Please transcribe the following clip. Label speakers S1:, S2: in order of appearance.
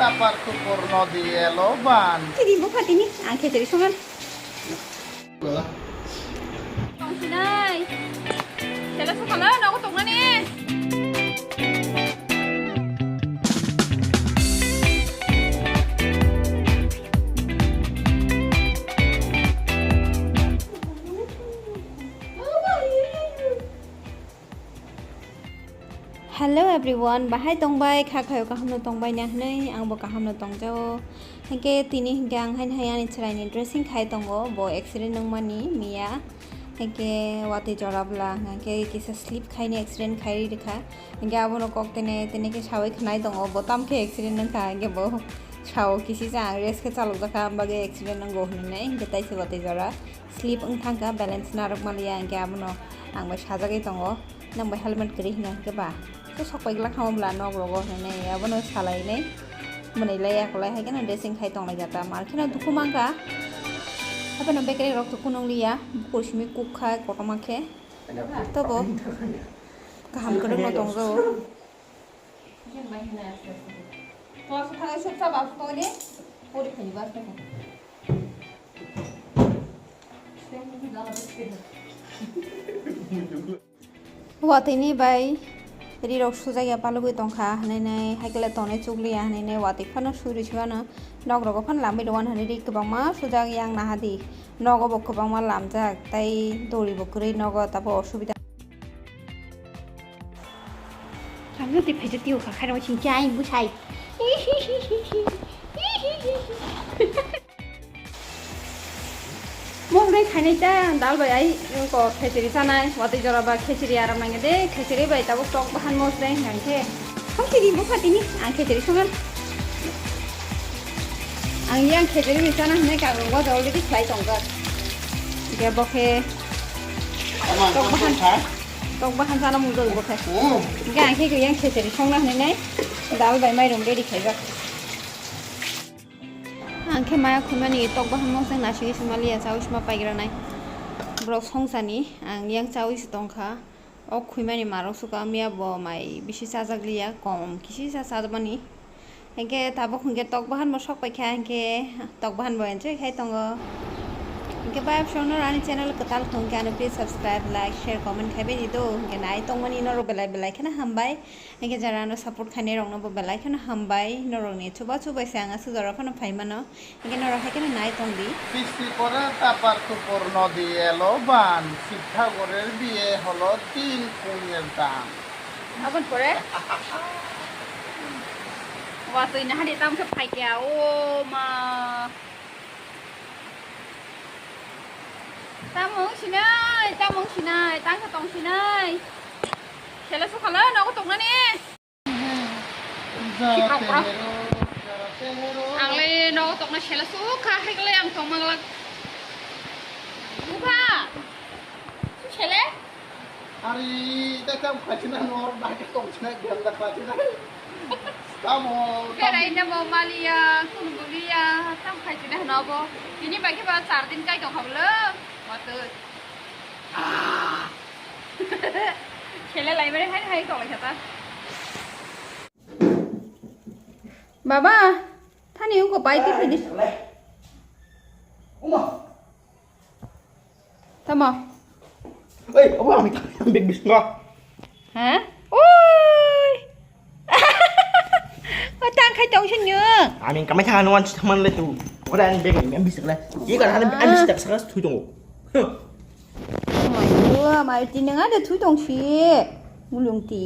S1: tapar tukur no দিয়ে loban.
S2: Jadi buka ini, angkat dari sungai.
S1: Bola.
S2: Tong sinai. Saya suka lah, aku tong mana? Hello everyone, bahai tongbai khakhayo kahamno tongbai nahne angbo kahamno tongjao hengke tini hengke ang hain hayani chraini dressing khai tongo bo accident nongmani mia hengke wati jorabla hengke kisa sleep khaini accident khai rekha hengke abono kok tene ke sawai khnai tongo bo tamke accident nangka hengke bo saw kisi sa rest ke chalok daka bage accident nango hne hengke taise wati jora sleep ungthangka balance narok malia hengke abono angbo sajagai tongo nangbai helmet kri hna hengke ba तो सकाय ग्ला खामब्ला नगरगो होने याबनो सालायने मोनैलाय आखलाय हायगोन dressing खाय तंलाय जाता मारखेना दुखु मांगा हाबनो बेकरे रक दुखु नंलिया कुरसिमि कुखा कटमाखे तबो गाहाम कदों न दंजो क्लास थाङै सबसा बाफुखौने ओरै खायनि बास नाखौ वातैनि bye Rirok sujaya palugui tongkha hanai haikele tonai chuglia hanai wati phana suri chwana nogrogo phan lambai doan hanai ri kobangma sujag yang nahadi nogo bo kobangma lamjak tai dori bo kuri nogo tabo osubida Kamu ti pheje tiu kha khairo chingchai buchai Mongrai khainai ta dal bai ai ko khechiri sanai wati joraba khechiri aram nange de khechiri bai tabuk tok bahan mosrai ngangke khechiri bukhatini ang khechiri sungan ang yang khechiri misana hne ka go already fly tongga ge bokhe tok bahan sana mung go bokhe ga ang ke yang khechiri songna hne nai dal bai mai rom ready khaiga Angke maya khumani tok bahan moseng nasi Somalia chawis ma paigra nai brok songsani ang yang chawis tongkha ok khumani marok suka mia bo mai bisi sajaglia kom kisi sajabani engke tabo khunge tok bahan mo sok paikha engke tok bahan bo enjoy khai tongo engke bai option rani channel katal thongke anu please subscribe like share comment khaibe dido engke nai tongmani noro belai khana hambai engke jara no support khane rong no bo belai khana hambai norong ni chuba sang asu jara phana phaimano engke noro haikena nai tongdi
S1: Pisti করে তাপার তুকুর no দিয়ে loban শিক্ষা গরের বিয়ে হলো 3 কুইয়ের দাম
S2: abon pore wa tui na hadi tam ke phai kya o ma tamo sinai tang ka tong sinai Sela su khala no ko tong na ni ang le no tong na sela su kha hai ka le ang tong mang la buka su sele
S1: Ari ta kam khachina nor bake tong chna ganda khachina Tamo
S2: Kaya ina mo malia kunubulia tam khachina no bo ini bagi ba 4 din kai tong hablo Watul. Sele lai mere hai tong lai khata Baba, thani ko pai ti phidi.
S1: Oma.
S2: Tamo.
S1: Oi, apa mi big bis ngo.
S2: Hả? Ôi. Tang khai tong sin như.
S3: Mình cảm thấy than non man lên tụ có đang bên em biết rồi chỉ còn anh biết tập sáng thui tụ
S2: Mày ưa mày tin nga để thui tong chi. Ngu lung ti.